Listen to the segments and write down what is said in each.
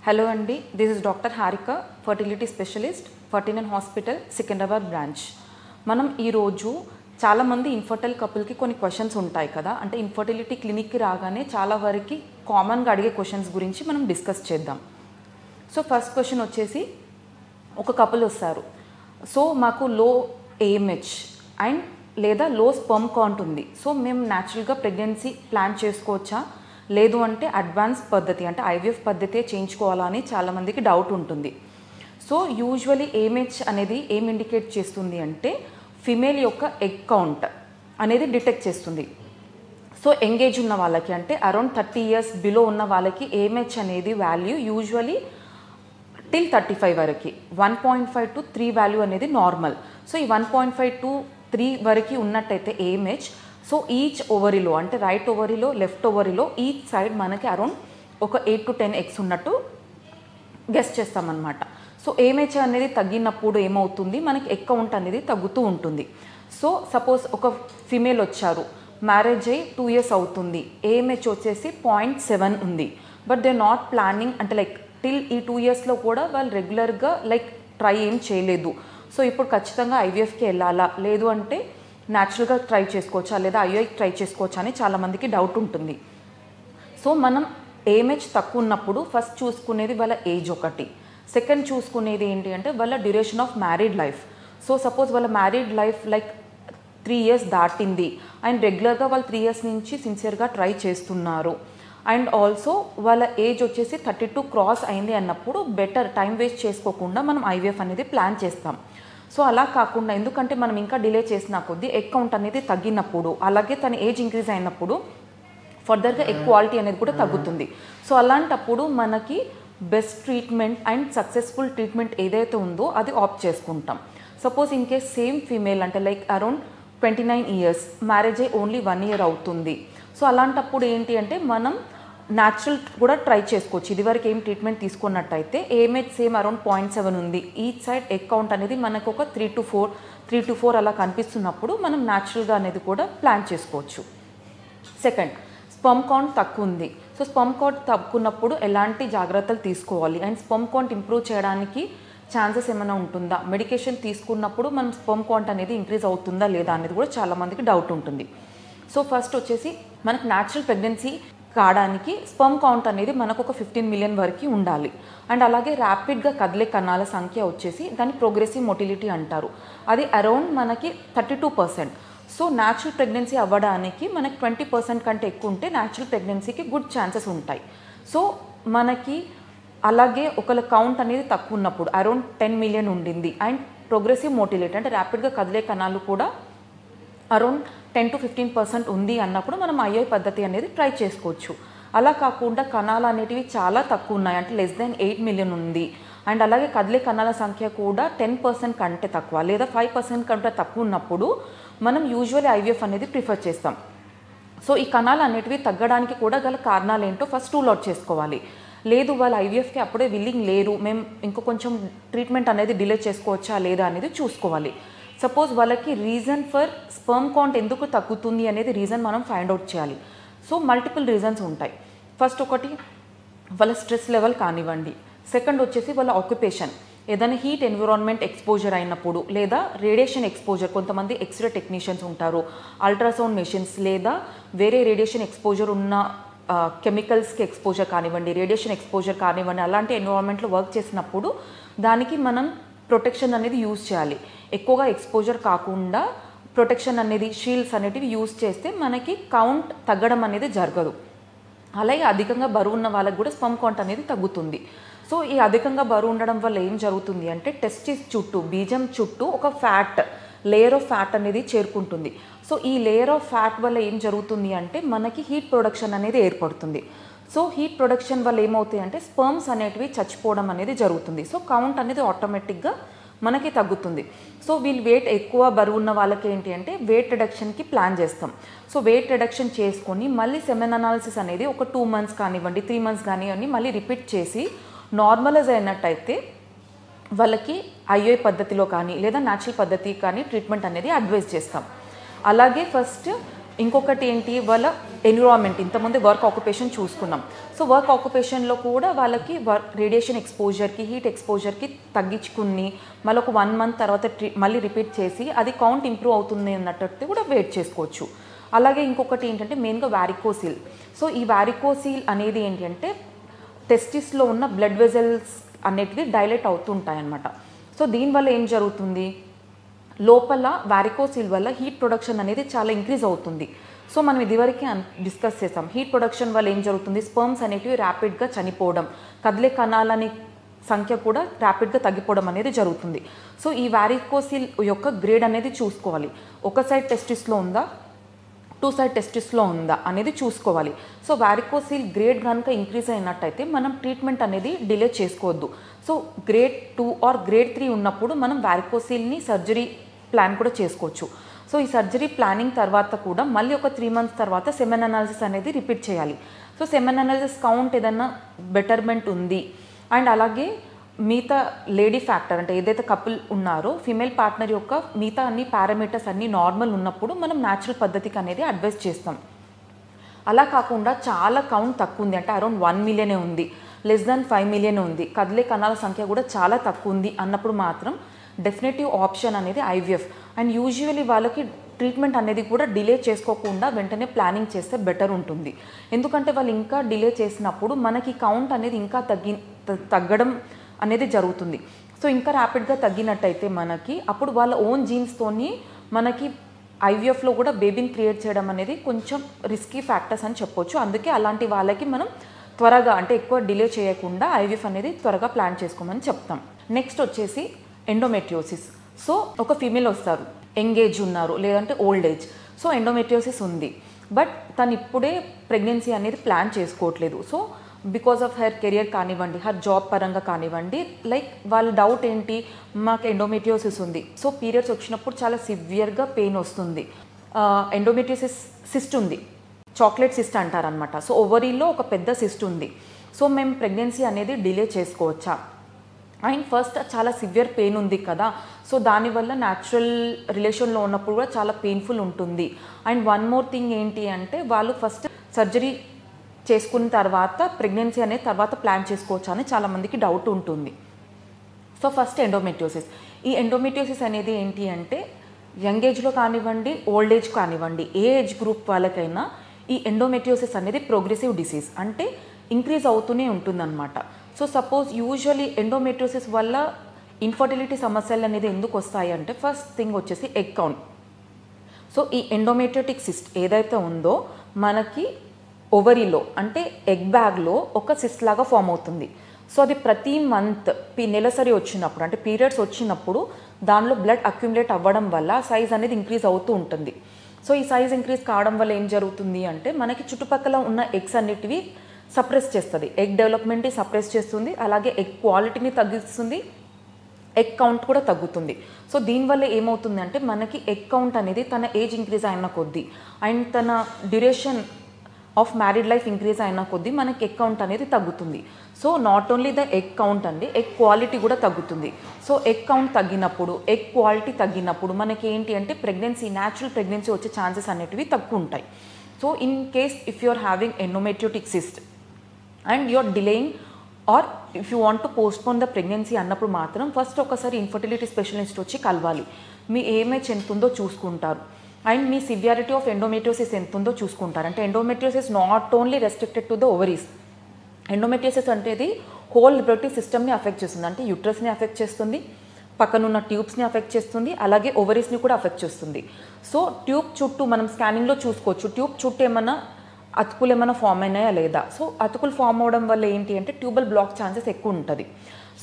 Hello అండి, this is doctor Harika, fertility specialist, ఫర్టినన్ hospital Secunderabad branch. మనం ఈరోజు చాలామంది ఇన్ఫర్టైల్ కపుల్కి కొన్ని క్వశ్చన్స్ ఉంటాయి కదా, అంటే ఇన్ఫర్టిలిటీ క్లినిక్కి రాగానే చాలా వరకు కామన్గా అడిగే క్వశ్చన్స్ గురించి మనం డిస్కస్ చేద్దాం. సో ఫస్ట్ క్వశ్చన్ వచ్చేసి, ఒక కపుల్ వస్తారు. సో మాకు లో ఏఎంహెచ్ అండ్ లేదా లో స్పర్మ్ కౌంట్ ఉంది. సో మేము న్యాచురల్గా ప్రెగ్నెన్సీ ప్లాన్ చేసుకోవచ్చా, లేదు అంటే అడ్వాన్స్ పద్ధతి అంటే ఐవీఎఫ్ పద్ధతే చేయించుకోవాలా అని చాలామందికి డౌట్ ఉంటుంది. సో యూజువలీ ఏఎంహెచ్ అనేది ఏం ఇండికేట్ చేస్తుంది అంటే ఫిమేల్ యొక్క ఎగ్ కౌంట్ అనేది డిటెక్ట్ చేస్తుంది. సో ఎంగేజ్ ఉన్న వాళ్ళకి అంటే అరౌండ్ 30 years బిలో ఉన్న వాళ్ళకి ఏఎంహెచ్ అనేది వాల్యూ యూజువలీ టిల్ 35 వరకు 1.5 to 3 వాల్యూ అనేది నార్మల్. సో ఈ 1.5 to 3 వరకు ఉన్నట్టయితే ఏఎంహెచ్, సో ఈచ్ ఓవరీలో అంటే రైట్ ఓవరీలో లెఫ్ట్ ఓవరీలో ఈచ్ సైడ్ మనకి అరౌండ్ ఒక 8 to 10 eggs ఉన్నట్టు గెస్ చేస్తామన్నమాట. సో ఏఎంహెచ్ అనేది తగ్గినప్పుడు ఏమవుతుంది, మనకి ఎగ్ కౌంట్ అనేది తగ్గుతూ ఉంటుంది. సో సపోజ్ ఒక ఫిమేల్ వచ్చారు, మ్యారేజ్ అయ్యి 2 years అవుతుంది, ఏఎంహెచ్ వచ్చేసి 0.7 ఉంది, బట్ దే నాట్ ప్లానింగ్ అంటే లైక్ టిల్ ఈ 2 yearsలో కూడా వాళ్ళు రెగ్యులర్గా లైక్ ట్రై ఏం చేయలేదు. సో ఇప్పుడు ఖచ్చితంగా ఐవీఎఫ్కి వెళ్ళాలా, లేదు అంటే న్యాచురల్గా ట్రై చేసుకోవచ్చా, లేదా ఐవీఎఫ్ ట్రై చేసుకోవచ్చా అని చాలామందికి డౌట్ ఉంటుంది. సో మనం ఏఎంహెచ్ తక్కువ ఉన్నప్పుడు ఫస్ట్ చూసుకునేది వాళ్ళ ఏజ్ ఒకటి, సెకండ్ చూసుకునేది ఏంటి అంటే వాళ్ళ duration of married life. So suppose వాళ్ళ మ్యారీడ్ లైఫ్ లైక్ 3 years దాటింది అండ్ రెగ్యులర్గా వాళ్ళు 3 years నుంచి సిన్సియర్గా ట్రై చేస్తున్నారు అండ్ ఆల్సో వాళ్ళ ఏజ్ వచ్చేసి 32 క్రాస్ అయింది అన్నప్పుడు బెటర్ టైం వేస్ట్ చేసుకోకుండా మనం ఐవీఎఫ్ అనేది ప్లాన్ చేస్తాం. సో అలా కాకుండా ఎందుకంటే మనం ఇంకా డిలే చేసిన కొద్దీ ఎగ్ కౌంట్ అనేది తగ్గినప్పుడు, అలాగే తన ఏజ్ ఇంక్రీజ్ అయినప్పుడు ఫర్దర్గా ఎగ్ క్వాలిటీ అనేది కూడా తగ్గుతుంది. సో అలాంటప్పుడు మనకి best treatment and successful treatment ఏదైతే ఉందో అది ఆప్ట్ చేసుకుంటాం. Suppose in case same female అంటే లైక్ అరౌండ్ 29 years మ్యారేజ్ అయ్యి ఓన్లీ 1 year అవుతుంది. సో అలాంటప్పుడు ఏంటి అంటే మనం న్యాచురల్ కూడా ట్రై చేసుకోవచ్చు. ఇదివరకు ఏం ట్రీట్మెంట్ తీసుకున్నట్టయితే ఏఎంహెచ్ సేమ్ అరౌండ్ 0.7 ఉంది, ఈచ్ సైడ్ ఎగ్ కౌంట్ అనేది మనకు ఒక 3 to 4 అలా కనిపిస్తున్నప్పుడు మనం న్యాచురల్గా అనేది కూడా ప్లాన్ చేసుకోవచ్చు. సెకండ్, స్పర్మ్ కౌంట్ తక్కువ ఉంది. సో స్పర్మ్ కౌంట్ తక్కువన్నప్పుడు ఎలాంటి జాగ్రత్తలు తీసుకోవాలి అండ్ స్పర్మ్ కౌంట్ ఇంప్రూవ్ చేయడానికి ఛాన్సెస్ ఏమైనా ఉంటుందా, మెడికేషన్ తీసుకున్నప్పుడు మనం స్పర్మ్ కౌంట్ అనేది ఇంక్రీజ్ అవుతుందా లేదా అనేది కూడా చాలామందికి డౌట్ ఉంటుంది. సో ఫస్ట్ వచ్చేసి మనకు న్యాచురల్ ప్రెగ్నెన్సీ కావడానికి స్పర్మ్ కౌంట్ అనేది మనకు ఒక 15 million వరకు ఉండాలి. అండ్ అలాగే ర్యాపిడ్గా కదిలే కణాల సంఖ్య వచ్చేసి దాన్ని ప్రోగ్రెసివ్ మొటిలిటీ అంటారు, అది అరౌండ్ మనకి 32%. సో న్యాచురల్ ప్రెగ్నెన్సీ అవ్వడానికి మనకి 20% కంటే ఎక్కువ ఉంటే న్యాచురల్ ప్రెగ్నెన్సీకి గుడ్ ఛాన్సెస్ ఉంటాయి. సో మనకి అలాగే ఒకళ్ళ కౌంట్ అనేది తక్కువ ఉన్నప్పుడు అరౌండ్ 10 million ఉండింది అండ్ ప్రోగ్రెసివ్ మొటిలిటీ అంటే ర్యాపిడ్గా కదిలే కణాలు కూడా అరౌండ్ 10 to 15% ఉంది అన్నప్పుడు మనం ఐవీఎఫ్ పద్ధతి అనేది ట్రై చేసుకోవచ్చు. అలా కాకుండా కణాలు అనేటివి చాలా తక్కువ ఉన్నాయి అంటే లెస్ దెన్ 8 million ఉంది అండ్ అలాగే కదిలే కణాల సంఖ్య కూడా 10% కంటే తక్కువ లేదా 5% కంటే తక్కువ ఉన్నప్పుడు మనం యూజువల్లీ ఐవీఎఫ్ అనేది ప్రిఫర్ చేస్తాం. సో ఈ కణాలు అనేటివి తగ్గడానికి కూడా గల కారణాలు ఏంటో ఫస్ట్ రూల్ అవుట్ చేసుకోవాలి. లేదు వాళ్ళు ఐవీఎఫ్కి అప్పుడే విల్లింగ్ లేరు, మేము ఇంకో కొంచెం ట్రీట్మెంట్ అనేది డిలే చేసుకోవచ్చా లేదా అనేది చూసుకోవాలి. సపోజ్ వాళ్ళకి రీజన్ ఫర్ స్పర్మ్ కౌంట్ ఎందుకు తగ్గుతుంది అనేది రీజన్ మనం ఫైండ్ అవుట్ చేయాలి. సో మల్టిపుల్ రీజన్స్ ఉంటాయి. ఫస్ట్ ఒకటి వాళ్ళ స్ట్రెస్ లెవెల్ కానివ్వండి, సెకండ్ వచ్చేసి వాళ్ళ ఆక్యుపేషన్, ఏదైనా హీట్ ఎన్విరాన్మెంట్ ఎక్స్పోజర్ అయినప్పుడు లేదా రేడియేషన్ ఎక్స్పోజర్, కొంతమంది ఎక్స్రే టెక్నీషియన్స్ ఉంటారు, అల్ట్రాసౌండ్ మెషిన్స్ లేదా వేరే రేడియేషన్ ఎక్స్పోజర్ ఉన్న కెమికల్స్కి ఎక్స్పోజర్ కానివ్వండి, రేడియేషన్ ఎక్స్పోజర్ కానివ్వండి, అలాంటి ఎన్విరాన్మెంట్లో వర్క్ చేసినప్పుడు దానికి మనం ప్రొటెక్షన్ అనేది యూజ్ చేయాలి. ఎక్కువగా ఎక్స్పోజర్ కాకుండా ప్రొటెక్షన్ అనేది షీల్డ్స్ అనేటివి యూజ్ చేస్తే మనకి కౌంట్ తగ్గడం అనేది జరగదు. అలాగే అధికంగా బరువు ఉన్న వాళ్ళకి కూడా స్పర్మ్ కౌంట్ అనేది తగ్గుతుంది. సో ఈ అధికంగా బరువు ఉండడం వల్ల ఏం జరుగుతుంది అంటే టెస్టిస్ చుట్టూ, బీజం చుట్టూ ఒక లేయర్ ఆఫ్ ఫ్యాట్ అనేది చేరుకుంటుంది. సో ఈ లేయర్ ఆఫ్ ఫ్యాట్ వల్ల ఏం జరుగుతుంది అంటే మనకి హీట్ ప్రొడక్షన్ అనేది ఏర్పడుతుంది. సో హీట్ ప్రొడక్షన్ వల్ల ఏమవుతాయి అంటే స్పర్మ్స్ అనేటివి చచ్చిపోవడం అనేది జరుగుతుంది. సో కౌంట్ అనేది ఆటోమేటిక్గా మనకి తగ్గుతుంది. సో వీళ్ళు వెయిట్ ఎక్కువ బరువు ఉన్న వాళ్ళకి ఏంటి అంటే వెయిట్ రిడక్షన్కి ప్లాన్ చేస్తాం. సో వెయిట్ రిడక్షన్ చేసుకొని మళ్ళీ సెమెన్ అనాలిసిస్ అనేది ఒక 2 months కానివ్వండి 3 months కానివ్వండి మళ్ళీ రిపీట్ చేసి నార్మలైజ్ అయినట్టయితే వాళ్ళకి ఐవీఎఫ్ పద్ధతిలో కానీ లేదా న్యాచురల్ పద్ధతి కానీ ట్రీట్మెంట్ అనేది అడ్వైజ్ చేస్తాం. అలాగే ఫస్ట్ ఇంకొకటి ఏంటి, వాళ్ళ ఎన్విరాన్మెంట్. ఇంతకుముందు వర్క్ ఆక్యుపేషన్ చూసుకున్నాం. సో వర్క్ ఆక్యుపేషన్లో కూడా వాళ్ళకి రేడియేషన్ ఎక్స్పోజర్కి, హీట్ ఎక్స్పోజర్కి తగ్గించుకుని మళ్ళీ ఒక 1 month తర్వాత మళ్ళీ రిపీట్ చేసి అది కౌంట్ ఇంప్రూవ్ అవుతుంది అన్నట్టు కూడా వెయిట్ చేసుకోవచ్చు. అలాగే ఇంకొకటి ఏంటంటే మెయిన్గా వారికోసిల్. సో ఈ వారికోసిల్ అనేది ఏంటంటే టెస్టిస్లో ఉన్న బ్లడ్ వెజల్స్ అనేటివి డైలేట్ అవుతుంటాయి అన్నమాట. సో దీనివల్ల ఏం జరుగుతుంది, లోపల వారికోసిల్ వల్ల హీట్ ప్రొడక్షన్ అనేది చాలా ఇంక్రీజ్ అవుతుంది. సో మనం ఇదివరకే డిస్కస్ చేసాం, హీట్ ప్రొడక్షన్ వల్ల ఏం జరుగుతుంది, స్పర్మ్స్ అనేటివి ర్యాపిడ్గా చనిపోవడం, కదిలే కణాలని సంఖ్య కూడా ర్యాపిడ్గా తగ్గిపోవడం అనేది జరుగుతుంది. సో ఈ వారికోసిల్ యొక్క గ్రేడ్ అనేది చూసుకోవాలి. ఒక సైడ్ టెస్టిస్లో ఉందా, 2 side టెస్టిస్లో ఉందా అనేది చూసుకోవాలి. సో వారికోసిల్ గ్రేడ్ కనుక ఇంక్రీజ్ అయినట్టయితే మనం ట్రీట్మెంట్ అనేది డిలే చేసుకోవద్దు. సో గ్రేడ్ 2 or grade 3 ఉన్నప్పుడు మనం వారికోసిల్ని సర్జరీ ప్లాన్ కూడా చేసుకోవచ్చు. సో ఈ సర్జరీ ప్లానింగ్ తర్వాత కూడా మళ్ళీ ఒక 3 months తర్వాత సెమెన్ అనాలిసిస్ అనేది రిపీట్ చేయాలి. సో సెమెన్ అనాలిసిస్ కౌంట్ ఏదన్నా బెటర్మెంట్ ఉంది అండ్ అలాగే మిగతా లేడీ ఫ్యాక్టర్ అంటే ఏదైతే కపుల్ ఉన్నారో ఫీమేల్ పార్ట్నర్ యొక్క మిగతా అన్ని పారామీటర్స్ అన్నీ నార్మల్ ఉన్నప్పుడు మనం న్యాచురల్ పద్ధతికి అనేది అడ్వైస్ చేస్తాం. అలా కాకుండా చాలా కౌంట్ తక్కువ ఉంది అంటే అరౌండ్ 1 million ఉంది, లెస్ దాన్ 5 million ఉంది, కదిలే కణాల సంఖ్య కూడా చాలా తక్కువ ఉంది అన్నప్పుడు మాత్రం డెఫినెటివ్ ఆప్షన్ అనేది ఐవీఎఫ్. అండ్ యూజువలీ వాళ్ళకి ట్రీట్మెంట్ అనేది కూడా డిలే చేసుకోకుండా వెంటనే ప్లానింగ్ చేస్తే బెటర్ ఉంటుంది. ఎందుకంటే వాళ్ళు ఇంకా డిలే చేసినప్పుడు మనకి కౌంట్ అనేది ఇంకా తగ్గడం అనేది జరుగుతుంది. సో ఇంకా ర్యాపిడ్గా తగ్గినట్టయితే మనకి అప్పుడు వాళ్ళ ఓన్ జీన్స్తోని మనకి ఐవీఎఫ్లో కూడా బేబీని క్రియేట్ చేయడం అనేది కొంచెం రిస్కీ ఫ్యాక్టర్స్ అని చెప్పొచ్చు. అందుకే అలాంటి వాళ్ళకి మనం త్వరగా అంటే ఎక్కువ డిలే చేయకుండా ఐవీఎఫ్ అనేది త్వరగా ప్లాన్ చేసుకోమని చెప్తాం. నెక్స్ట్ వచ్చేసి ఎండోమెట్రియోసిస్. సో ఒక ఫీమేల్ వస్తారు, యంగేజ్ ఉన్నారు లేదంటే ఓల్డ్ ఏజ్. సో ఎండోమెట్రియోసిస్ ఉంది, బట్ తను ఇప్పుడే ప్రెగ్నెన్సీ అనేది ప్లాన్ చేసుకోవట్లేదు. So because of her career కానివ్వండి, హర్ జాబ్ పరంగా కానివ్వండి, లైక్ వాళ్ళ డౌట్ ఏంటి, మాకు ఎండోమెట్రియోసిస్ ఉంది. సో పీరియడ్స్ వచ్చినప్పుడు చాలా సివియర్గా పెయిన్ వస్తుంది. ఎండోమెట్రియోసిస్ సిస్ట్ ఉంది, చాక్లెట్ సిస్ట్ అంటారనమాట. సో ఓవరీలో ఒక పెద్ద సిస్ట్ ఉంది. సో మేము ప్రెగ్నెన్సీ అనేది డిలే చేసుకోవచ్చా? అండ్ ఫస్ట్ చాలా సివియర్ పెయిన్ ఉంది కదా, సో దానివల్ల న్యాచురల్ రిలేషన్లో ఉన్నప్పుడు కూడా చాలా పెయిన్ఫుల్ ఉంటుంది. అండ్ వన్ మోర్ థింగ్ ఏంటి అంటే వాళ్ళు ఫస్ట్ సర్జరీ చేసుకున్న తర్వాత ప్రెగ్నెన్సీ అనేది తర్వాత ప్లాన్ చేసుకోవచ్చా అని చాలామందికి డౌట్ ఉంటుంది. So first endometriosis. ఈ ఎండోమెట్రియోసిస్ అనేది ఏంటి అంటే యంగ్ ఏజ్లో కానివ్వండి, ఓల్డ్ ఏజ్ కానివ్వండి, ఏ ఏజ్ గ్రూప్ వాళ్ళకైనా ఈ ఎండోమెట్రియోసిస్ అనేది ప్రోగ్రెసివ్ డిసీజ్ అంటే ఇంక్రీజ్ అవుతూనే ఉంటుందన్నమాట. సో సపోజ్ యూజువలీ ఎండోమెట్రియోసిస్ వల్ల ఇన్ఫర్టిలిటీ సమస్యలు అనేది ఎందుకు వస్తాయి అంటే ఫస్ట్ థింగ్ వచ్చేసి ఎగ్ కౌంట్. సో ఈ ఎండోమెట్రియోటిక్ సిస్ట్ ఏదైతే ఉందో మనకి ఓవరీలో అంటే ఎగ్ బ్యాగ్లో ఒక సిస్ట్ లాగా ఫామ్ అవుతుంది. సో అది ప్రతి మంత్ నెలసరి వచ్చినప్పుడు అంటే పీరియడ్స్ వచ్చినప్పుడు దానిలో బ్లడ్ అక్యుములేట్ అవ్వడం వల్ల సైజ్ అనేది ఇంక్రీజ్ అవుతూ ఉంటుంది. సో ఈ సైజ్ ఇంక్రీజ్ కావడం వల్ల ఏం జరుగుతుంది అంటే మనకి చుట్టుపక్కల ఉన్న ఎగ్స్ అన్నిటివి సప్రెస్ చేస్తుంది, ఎగ్ డెవలప్మెంట్ని సప్రెస్ చేస్తుంది, అలాగే ఎగ్ క్వాలిటీని తగ్గిస్తుంది, ఎగ్ కౌంట్ కూడా తగ్గుతుంది. సో దీనివల్ల ఏమవుతుంది అంటే మనకి ఎగ్ కౌంట్ అనేది తన ఏజ్ ఇంక్రీజ్ అయిన కొద్దీ అండ్ తన duration of married life increase అయిన కొద్దీ మనకి ఎగ్ కౌంట్ అనేది తగ్గుతుంది. So not only the egg count అండి, ఎగ్ క్వాలిటీ కూడా తగ్గుతుంది. సో ఎగ్ కౌంట్ తగ్గినప్పుడు, ఎగ్ క్వాలిటీ తగ్గినప్పుడు మనకి ఏంటి అంటే ప్రెగ్నెన్సీ, న్యాచురల్ ప్రెగ్నెన్సీ వచ్చే ఛాన్సెస్ అనేటివి తక్కువ ఉంటాయి. So in case if you are having endometriotic cyst and you are delaying or if you want to postpone the pregnancy అన్నప్పుడు మాత్రం ఫస్ట్ ఒకసారి ఇన్ఫర్టిలిటీ స్పెషలిస్ట్ వచ్చి కలవాలి. మీ ఏమేజ్ ఎంత ఉందో చూసుకుంటారు and me severity of endometriosis ఎంత ఉందో చూసుకుంటారు. అంటే endometriosis not only restricted to the ovaries. Endometriosis అనేది హోల్ రిప్రొడక్టివ్ సిస్టమ్ని అఫెక్ట్ చేస్తుంది. అంటే యూట్రస్ని అఫెక్ట్ చేస్తుంది, పక్కనున్న ట్యూబ్స్ని అఫెక్ట్ చేస్తుంది, అలాగే ఓవరీస్ని కూడా అఫెక్ట్ చేస్తుంది. సో ట్యూబ్ చుట్టూ మనం స్కానింగ్లో చూసుకోవచ్చు, ట్యూబ్ చుట్టూ ఏమైనా అతుకులు ఏమైనా ఫామ్ అయినాయా లేదా. సో అతుకులు ఫామ్ అవడం వల్ల ఏంటి అంటే ట్యూబల్ బ్లాక్ ఛాన్సెస్ ఎక్కువ ఉంటుంది.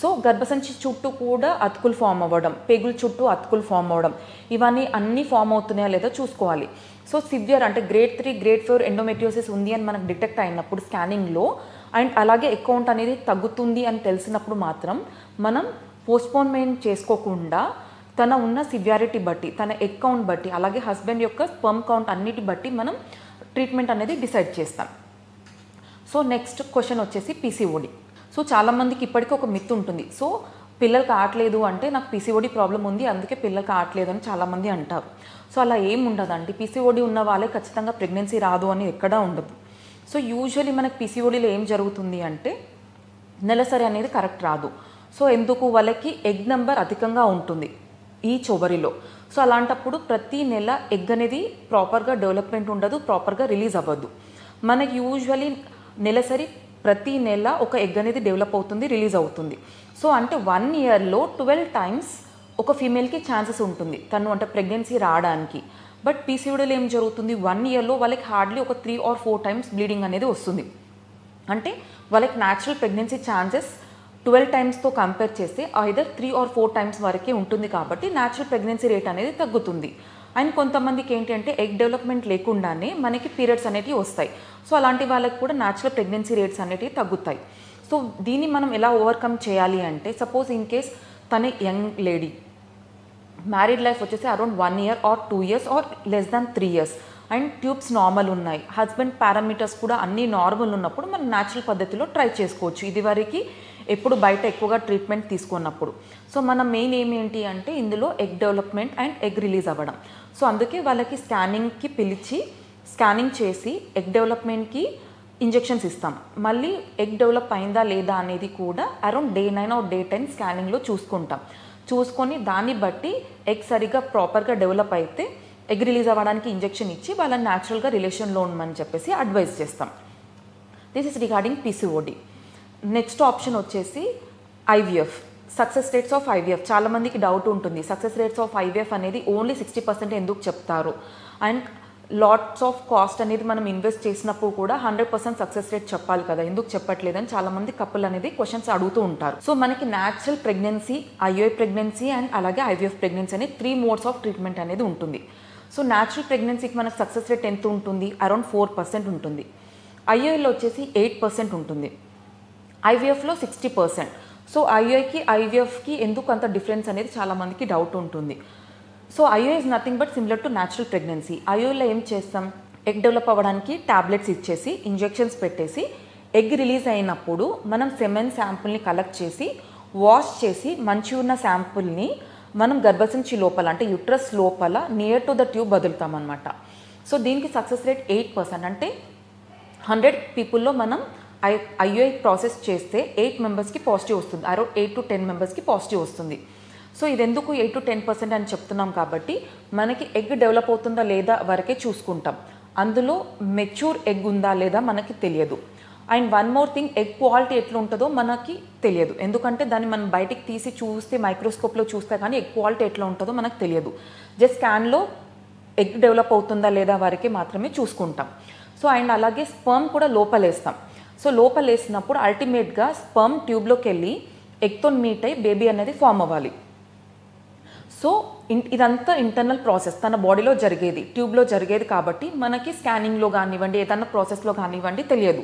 సో గర్భసంచి చుట్టూ కూడా అతుకులు ఫామ్ అవ్వడం, పేగుల చుట్టూ అతుకులు ఫామ్ అవ్వడం, ఇవన్నీ అన్నీ ఫామ్ అవుతున్నాయా లేదా చూసుకోవాలి. సో సివియర్ అంటే గ్రేడ్ 3, గ్రేడ్ 4 ఎండోమెట్రియోసిస్ ఉంది అని మనకు డిటెక్ట్ అయినప్పుడు స్కానింగ్లో అండ్ అలాగే ఎగ్ కౌంట్ అనేది తగ్గుతుంది అని తెలిసినప్పుడు మాత్రం మనం పోస్ట్పోన్మెంట్ చేసుకోకుండా తన ఉన్న సివియారిటీ బట్టి, తన ఎగ్ కౌంట్ బట్టి, అలాగే హస్బెండ్ యొక్క స్పర్మ్ కౌంట్ అన్నిటి బట్టి మనం ట్రీట్మెంట్ అనేది డిసైడ్ చేస్తాం. సో నెక్స్ట్ క్వశ్చన్ వచ్చేసి పీసీఓడి. సో చాలామందికి ఇప్పటికీ ఒక మిత్ ఉంటుంది. సో పిల్లలు కావట్లేదు అంటే నాకు పీసీఓడి ప్రాబ్లం ఉంది, అందుకే పిల్లలు కావట్లేదు అని చాలామంది అంటారు. సో అలా ఏం ఉండదండి. పీసీఓడి ఉన్న వాళ్ళే ఖచ్చితంగా ప్రెగ్నెన్సీ రాదు అని ఎక్కడా ఉండదు. సో యూజువలీ మనకి పీసీఓడిలో ఏం జరుగుతుంది అంటే నెలసరి అనేది కరెక్ట్ రాదు. సో ఎందుకు, వాళ్ళకి ఎగ్ నెంబర్ అధికంగా ఉంటుంది ఈ ఓవరీలో. సో అలాంటప్పుడు ప్రతి నెల ఎగ్ అనేది ప్రాపర్గా డెవలప్మెంట్ ఉండదు, ప్రాపర్గా రిలీజ్ అవ్వదు. మనకి యూజువలీ నెలసరి ప్రతి నెల ఒక ఎగ్ అనేది డెవలప్ అవుతుంది, రిలీజ్ అవుతుంది. సో అంటే 1 ఇయర్లో 12 టైమ్స్ ఒక ఫీమేల్కి ఛాన్సెస్ ఉంటుంది తను అంటే ప్రెగ్నెన్సీ రావడానికి. బట్ పీసీఓడిలో ఏం జరుగుతుంది, 1 ఇయర్లో వాళ్ళకి హార్డ్లీ ఒక 3 or 4 టైమ్స్ బ్లీడింగ్ అనేది వస్తుంది. అంటే వాళ్ళకి న్యాచురల్ ప్రెగ్నెన్సీ ఛాన్సెస్ 12 టైమ్స్తో కంపేర్ చేస్తే ఐదర్ 3 or 4 టైమ్స్ వరకే ఉంటుంది. కాబట్టి న్యాచురల్ ప్రెగ్నెన్సీ రేట్ అనేది తగ్గుతుంది. అండ్ కొంతమందికి ఏంటి అంటే ఎగ్ డెవలప్మెంట్ లేకుండానే మనకి పీరియడ్స్ అనేవి వస్తాయి. సో అలాంటి వాళ్ళకి కూడా న్యాచురల్ ప్రెగ్నెన్సీ రేట్స్ అనేవి తగ్గుతాయి. సో దీన్ని మనం ఎలా ఓవర్కమ్ చేయాలి అంటే, సపోజ్ ఇన్ కేస్ తన యంగ్ లేడీ మ్యారీడ్ లైఫ్ వచ్చేసి around 1 year or 2 years or less than 3 years and tubes normal ఉన్నాయి, హస్బెండ్ పారామీటర్స్ కూడా అన్నీ నార్మల్ ఉన్నప్పుడు మనం న్యాచురల్ పద్ధతిలో ట్రై చేసుకోవచ్చు. ఇది వరకు ఎప్పుడు బయట ఎక్కువగా ట్రీట్మెంట్ తీసుకున్నప్పుడు. సో మన మెయిన్ ఏంటి అంటే ఇందులో egg development and egg release అవ్వడం. సో అందుకే వాళ్ళకి స్కానింగ్కి పిలిచి స్కానింగ్ చేసి ఎగ్ డెవలప్మెంట్కి ఇంజెక్షన్స్ ఇస్తాం. మళ్ళీ ఎగ్ డెవలప్ అయిందా లేదా అనేది కూడా అరౌండ్ day 9 or day 10 స్కానింగ్లో చూసుకొని దాన్ని బట్టి ఎగ్ సరిగ్గా ప్రాపర్గా డెవలప్ అయితే ఎగ్ రిలీజ్ అవ్వడానికి ఇంజెక్షన్ ఇచ్చి వాళ్ళని న్యాచురల్గా రిలేషన్లో ఉండమని చెప్పేసి అడ్వైస్ చేస్తాం. This is regarding PCOD. Next option వచ్చేసి IVF, success rates of IVF. చాలామందికి డౌట్ ఉంటుంది, సక్సెస్ రేట్స్ ఆఫ్ ఐవీఎఫ్ అనేది ఓన్లీ 60% ఎందుకు చెప్తారు, అండ్ లాట్స్ ఆఫ్ కాస్ట్ అనేది మనం ఇన్వెస్ట్ చేసినప్పుడు కూడా 100% సక్సెస్ రేట్ చెప్పాలి కదా, ఎందుకు చెప్పట్లేదని చాలామంది కపుల్ అనేది క్వశ్చన్స్ అడుగుతూ ఉంటారు. సో మనకి natural pregnancy, IOI pregnancy and అలాగే ఐవీఎఫ్ ప్రెగ్నెన్సీ అనేది 3 modes ఆఫ్ ట్రీట్మెంట్ అనేది ఉంటుంది. సో న్యాచురల్ ప్రెగ్నెన్సీకి మనకు సక్సెస్ రేట్ ఎంత ఉంటుంది, అరౌండ్ 4% ఉంటుంది. ఐఓఐలో వచ్చేసి 8% ఉంటుంది, ఐవీఎఫ్లో 60%. సో ఐఓఐకి ఐవీఎఫ్కి ఎందుకు అంత డిఫరెన్స్ అనేది చాలామందికి డౌట్ ఉంటుంది. So IOI is nothing but similar to natural pregnancy. ఐఓఐలో ఏం చేస్తాం, ఎగ్ డెవలప్ అవ్వడానికి టాబ్లెట్స్ ఇచ్చేసి ఇంజెక్షన్స్ పెట్టేసి ఎగ్ రిలీజ్ అయినప్పుడు మనం సెమెన్ శాంపుల్ని కలెక్ట్ చేసి వాష్ చేసి మంచి ఉన్న శాంపుల్ని మనం గర్భసంచి లోపల అంటే యుట్రస్ లోపల నియర్ టు ద ట్యూబ్ వదులుతాం అనమాట. సో దీనికి సక్సెస్ రేట్ 8%. అంటే 100 పీపుల్లో మనం ఐఓఐ ప్రాసెస్ చేస్తే 8 మెంబర్స్కి పాజిటివ్ వస్తుంది, అరౌండ్ 8 to 10 మెంబర్స్కి పాజిటివ్ వస్తుంది. సో ఇది ఎందుకు 8 to 10% అని చెప్తున్నాం కాబట్టి మనకి ఎగ్ డెవలప్ అవుతుందా లేదా వరకే చూసుకుంటాం, అందులో మెచ్యూర్ ఎగ్ ఉందా లేదా మనకి తెలియదు. And one more thing, egg quality ఎట్లా ఉంటుందో మనకి తెలియదు, ఎందుకంటే దాన్ని మనం బయటికి తీసి చూస్తే మైక్రోస్కోప్లో చూస్తే కానీ ఎగ్ క్వాలిటీ ఎట్లా ఉంటుందో మనకు తెలియదు. జస్ట్ స్కాన్లో ఎగ్ డెవలప్ అవుతుందా లేదా వరకే మాత్రమే చూసుకుంటాం. సో అండ్ అలాగే స్పర్మ్ కూడా లోపలేస్తాం. సో లోపలేసినప్పుడు అల్టిమేట్గా స్పర్మ్ ట్యూబ్లోకి వెళ్ళి ఎగ్తో మీట్ అయ్యి బేబీ అనేది ఫామ్ అవ్వాలి. సో ఇదంతా ఇంటర్నల్ ప్రాసెస్ తన బాడీలో జరిగేది, ట్యూబ్లో జరిగేది కాబట్టి మనకి స్కానింగ్లో కానివ్వండి ఏదన్నా ప్రాసెస్లో కానివ్వండి తెలియదు.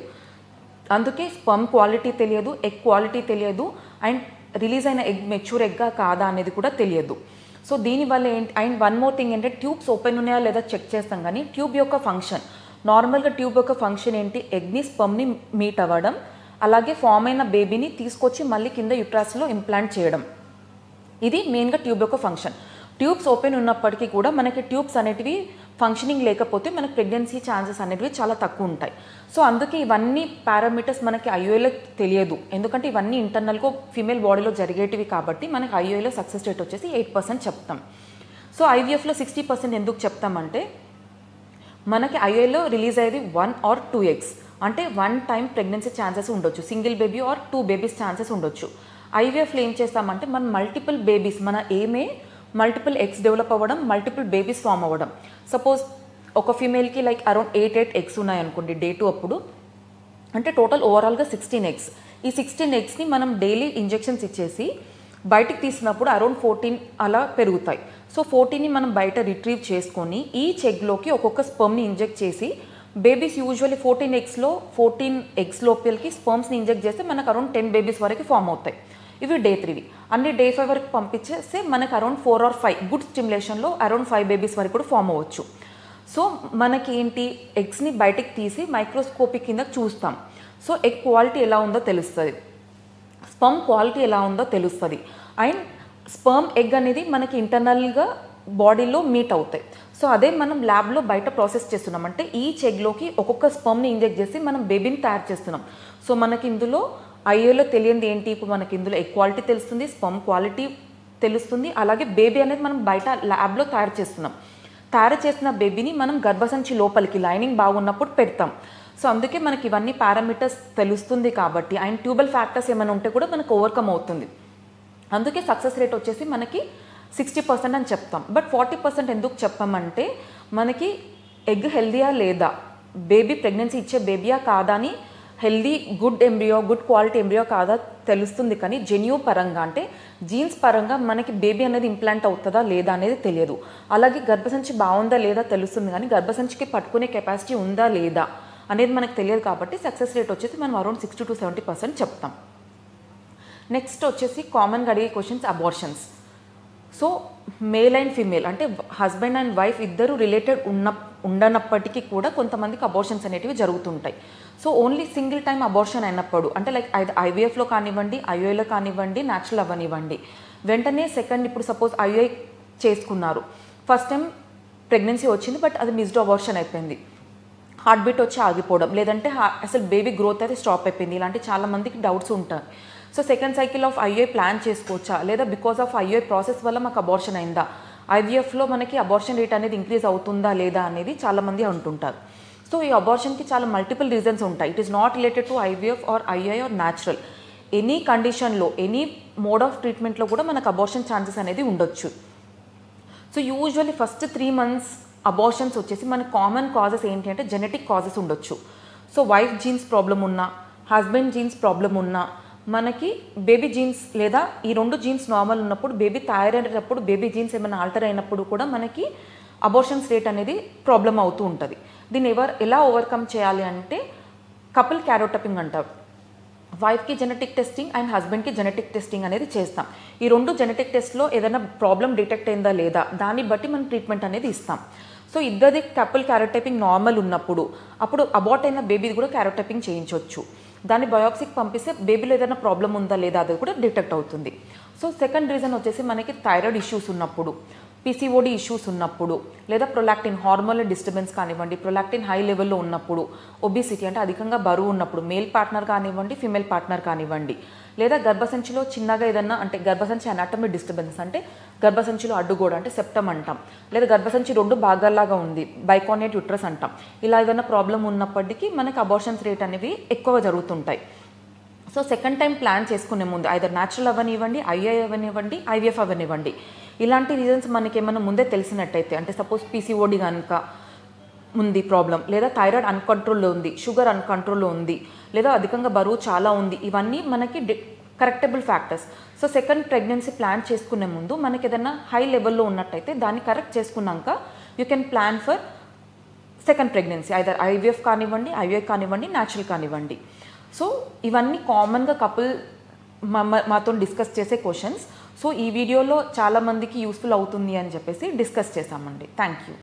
అందుకే స్పర్మ్ క్వాలిటీ తెలియదు, ఎగ్ క్వాలిటీ తెలియదు, అండ్ రిలీజ్ అయిన ఎగ్ మెచ్యూర్ ఎగ్గా కాదా అనేది కూడా తెలియదు. సో దీనివల్ల ఏంటి, అండ్ వన్ మోర్ థింగ్ ఏంటంటే ట్యూబ్స్ ఓపెన్ ఉన్నాయా లేదా చెక్ చేస్తాం, కానీ ట్యూబ్ యొక్క ఫంక్షన్ నార్మల్గా ట్యూబ్ యొక్క ఫంక్షన్ ఏంటి, ఎగ్ని స్పర్మ్ని మీట్ అవ్వడం, అలాగే ఫామ్ అయిన బేబీని తీసుకొచ్చి మళ్ళీ కింద యుట్రాస్లో ఇంప్లాంట్ చేయడం. ఇది మెయిన్గా ట్యూబ్ యొక్క ఫంక్షన్. ట్యూబ్స్ ఓపెన్ ఉన్నప్పటికీ కూడా మనకి ట్యూబ్స్ అనేటివి ఫంక్షనింగ్ లేకపోతే మనకి ప్రెగ్నెన్సీ ఛాన్సెస్ అనేవి చాలా తక్కువ ఉంటాయి. సో అందుకే ఇవన్నీ పారామీటర్స్ మనకి ఐఓఐలో తెలియదు, ఎందుకంటే ఇవన్నీ ఇంటర్నల్గా ఫీమేల్ బాడీలో జరిగేటివి కాబట్టి మనకి ఐఓఐలో సక్సెస్ రేట్ వచ్చేసి 8% చెప్తాం. సో ఐవీఎఫ్లో 60% ఎందుకు చెప్తామంటే మనకి ఐఓఐలో రిలీజ్ అయ్యేది 1 or 2 eggs, అంటే 1 time ప్రెగ్నెన్సీ ఛాన్సెస్ ఉండొచ్చు, single baby or 2 babies chances ఉండొచ్చు. ఐవీఎఫ్లో ఏం చేస్తామంటే మనం మల్టిపుల్ బేబీస్, మన ఏమే మల్టిపుల్ ఎగ్స్ డెవలప్ అవ్వడం, మల్టిపుల్ బేబీస్ ఫామ్ అవ్వడం. సపోజ్ ఒక ఫీమేల్కి లైక్ అరౌండ్ 8 eggs ఉన్నాయనుకోండి డే 2 అప్పుడు, అంటే టోటల్ ఓవరాల్గా 16 eggs. ఈ 16 eggsని మనం డైలీ ఇంజెక్షన్స్ ఇచ్చేసి బయటికి తీసినప్పుడు అరౌండ్ 14 అలా పెరుగుతాయి. సో 14ని మనం బయట రిట్రీవ్ చేసుకొని ఈచ్ ఎగ్లోకి ఒక్కొక్క స్పర్మ్ని ఇంజెక్ట్ చేసి బేబీస్ యూజువల్లీ 14 eggs లోపలికి స్పర్మ్స్ని ఇంజెక్ట్ చేస్తే మనకు అరౌండ్ 10 babies వరకు ఫామ్ అవుతాయి. ఇవి డే 3వి. అన్ని డే 5 వరకు పంపించేస్తే మనకు అరౌండ్ 4 or 5 గుడ్ స్టిమ్యులేషన్లో అరౌండ్ 5 babies వరకు కూడా ఫామ్ అవ్వచ్చు. సో మనకి ఏంటి, ఎగ్స్ని బయటికి తీసి మైక్రోస్కోపిక్ కింద చూస్తాం. సో ఎగ్ క్వాలిటీ ఎలా ఉందో తెలుస్తుంది. స్పర్మ్ క్వాలిటీ ఎలా ఉందో తెలుస్తుంది. అండ్ స్పర్మ్ ఎగ్ అనేది మనకి ఇంటర్నల్గా బాడీలో మీట్ అవుతాయి. సో అదే మనం ల్యాబ్లో బయట ప్రాసెస్ చేస్తున్నాం. అంటే ఈచ్ ఎగ్లోకి ఒక్కొక్క స్పర్మ్ని ఇంజెక్ట్ చేసి మనం బేబీని తయారు చేస్తున్నాం. సో మనకి ఇందులో ఐఏలో తెలియంది ఏంటి, ఇప్పుడు మనకి ఇందులో ఎగ్ క్వాలిటీ తెలుస్తుంది, స్పర్మ్ క్వాలిటీ తెలుస్తుంది, అలాగే బేబీ అనేది మనం బయట ల్యాబ్లో తయారు చేస్తున్నాం. తయారు చేసిన బేబీని మనం గర్భసంచి లోపలికి లైనింగ్ బాగున్నప్పుడు పెడతాం. సో అందుకే మనకి ఇవన్నీ పారామీటర్స్ తెలుస్తుంది కాబట్టి అండ్ ట్యూబల్ ఫ్యాక్టర్స్ ఏమైనా ఉంటే కూడా మనకు ఓవర్కమ్ అవుతుంది. అందుకే సక్సెస్ రేట్ వచ్చేసి మనకి 60% అని చెప్తాం. బట్ 40% ఎందుకు చెప్పామంటే మనకి ఎగ్ హెల్దీయా లేదా, బేబీ ప్రెగ్నెన్సీ ఇచ్చే బేబీయా కాదా అని healthy good embryo, good quality embryo కాదా తెలుస్తుంది. కానీ జెన్యూ పరంగా అంటే జీన్స్ పరంగా మనకి బేబీ అనేది ఇంప్లాంట్ అవుతుందా లేదా అనేది తెలియదు. అలాగే గర్భసంచి బాగుందా లేదా తెలుస్తుంది, కానీ గర్భసంచికి పట్టుకునే కెపాసిటీ ఉందా లేదా అనేది మనకు తెలియదు. కాబట్టి సక్సెస్ రేట్ వచ్చేసి మనం అరౌండ్ 60 to 70% చెప్తాం. నెక్స్ట్ వచ్చేసి కామన్గా అడిగే questions abortions. So male and female అంటే హస్బెండ్ అండ్ వైఫ్ ఇద్దరు రిలేటెడ్ ఉండనప్పటికీ కూడా కొంతమందికి అబార్షన్స్ అనేటివి జరుగుతుంటాయి. So only single time abortion అయినప్పుడు అంటే లైక్ ఐవీఎఫ్లో కానివ్వండి, ఐఓఐలో కానివ్వండి, న్యాచురల్ అవ్వనివ్వండి, వెంటనే సెకండ్ ఇప్పుడు సపోజ్ ఐఓఐ చేసుకున్నారు, ఫస్ట్ టైం ప్రెగ్నెన్సీ వచ్చింది బట్ అది మిస్డ్ అబార్షన్ అయిపోయింది, హార్ట్ బీట్ వచ్చి ఆగిపోవడం, లేదంటే అసలు బేబీ గ్రోత్ అయితే స్టాప్ అయిపోయింది, ఇలాంటి చాలా మందికి డౌట్స్ ఉంటాయి. So second cycle of IOI plan చేసుకోవచ్చా, లేదా బికాస్ ఆఫ్ ఐఓఐ ప్రాసెస్ వల్ల మాకు అబార్షన్ అయిందా, ఐవీఎఫ్లో మనకి అబార్షన్ రేట్ అనేది ఇంక్రీజ్ అవుతుందా లేదా అనేది చాలామంది అంటుంటారు. సో ఈ అబార్షన్కి చాలా మల్టిపుల్ రీజన్స్ ఉంటాయి. It is not related to IVF or IUI or natural. Any కండిషన్లో, ఎనీ మోడ్ ఆఫ్ ట్రీట్మెంట్లో కూడా మనకు అబార్షన్ ఛాన్సెస్ అనేది ఉండొచ్చు. So usually first 3 months abortions వచ్చేసి మన కామన్ కాజెస్ ఏంటి అంటే జెనెటిక్ కాజెస్ ఉండొచ్చు. సో వైఫ్ జీన్స్ ప్రాబ్లం ఉన్నా, హస్బెండ్ జీన్స్ ప్రాబ్లం ఉన్నా, మనకి బేబీ జీన్స్ లేదా ఈ 2 జీన్స్ నార్మల్ ఉన్నప్పుడు, బేబీ తయారైనప్పుడు బేబీ జీన్స్ ఏమైనా ఆల్టర్ అయినప్పుడు కూడా మనకి అబార్షన్స్ రేట్ అనేది ప్రాబ్లం అవుతూ ఉంటుంది. దీన్ని ఎలా ఓవర్కమ్ చేయాలి అంటే కపుల్ క్యారోటపింగ్ అంటారు. వైఫ్కి జెనెటిక్ టెస్టింగ్ అండ్ హస్బెండ్కి జెనెటిక్ టెస్టింగ్ అనేది చేస్తాం. ఈ 2 జెనెటిక్ టెస్ట్లో ఏదైనా ప్రాబ్లం డిటెక్ట్ అయిందా లేదా దాన్ని బట్టి మనం ట్రీట్మెంట్ అనేది ఇస్తాం. సో ఇద్దరిది కపుల్ క్యారోటైపింగ్ నార్మల్ ఉన్నప్పుడు అప్పుడు అబార్ట్ అయిన బేబీది కూడా క్యారోటైపింగ్ చేయించవచ్చు. దాన్ని బయోప్సీకి పంపిస్తే బేబీలో ఏదైనా ప్రాబ్లం ఉందా లేదా అది కూడా డిటెక్ట్ అవుతుంది. సో సెకండ్ రీజన్ వచ్చేసి మనకి థైరాయిడ్ ఇష్యూస్ ఉన్నప్పుడు, పీసీఓడి ఇష్యూస్ ఉన్నప్పుడు, లేదా ప్రొలాక్టిన్ హార్మోనల్ డిస్టర్బెన్స్ కానివ్వండి, ప్రొలాక్టిన్ హై లెవెల్లో ఉన్నప్పుడు, ఒబిసిటీ అంటే అధికంగా బరువు ఉన్నప్పుడు, మేల్ పార్ట్నర్ కానివ్వండి, ఫీమేల్ పార్ట్నర్ కానివ్వండి, లేదా గర్భసంచిలో చిన్నగా ఏదన్నా అంటే గర్భసంచి అనాటమీ డిస్టర్బెన్స్ అంటే గర్భసంచిలో అడ్డుగోడ అంటే సెప్టమ్ అంటాం, లేదా గర్భసంచి 2 భాగాల్లాగా ఉంది బైకానియట్ యూట్రస్ అంటాం, ఇలా ఏదైనా ప్రాబ్లం ఉన్నప్పటికీ మనకి అబార్షన్స్ రేట్ అనేవి ఎక్కువగా జరుగుతుంటాయి. సో సెకండ్ టైం ప్లాన్ చేసుకునే ముందు ఐదర్ న్యాచురల్ అవ్వనివ్వండి, ఐఐ అవ్వనివ్వండి, ఐవీఎఫ్ అవ్వనివ్వండి, ఇలాంటి రీజన్స్ మనకి ఏమైనా ముందే తెలిసినట్టయితే అంటే సపోజ్ పీసీఓడి కనుక ఉంది ప్రాబ్లం, లేదా థైరాయిడ్ అన్కంట్రోల్లో ఉంది, షుగర్ అన్కంట్రోల్లో ఉంది, లేదా అధికంగా బరువు చాలా ఉంది, ఇవన్నీ మనకి correctable factors. So second pregnancy plan చేసుకునే ముందు మనకి ఏదైనా హై లెవెల్లో ఉన్నట్టయితే దాన్ని కరెక్ట్ చేసుకున్నాక you can plan for second pregnancy either IVF కానివ్వండి, ఐవీఐ కానివ్వండి, న్యాచురల్ కానివ్వండి. సో ఇవన్నీ కామన్గా కపుల్ మాతో డిస్కస్ చేసే క్వశ్చన్స్. సో ఈ వీడియోలో చాలామందికి యూస్ఫుల్ అవుతుంది అని చెప్పేసి డిస్కస్ చేశామండి. Thank you.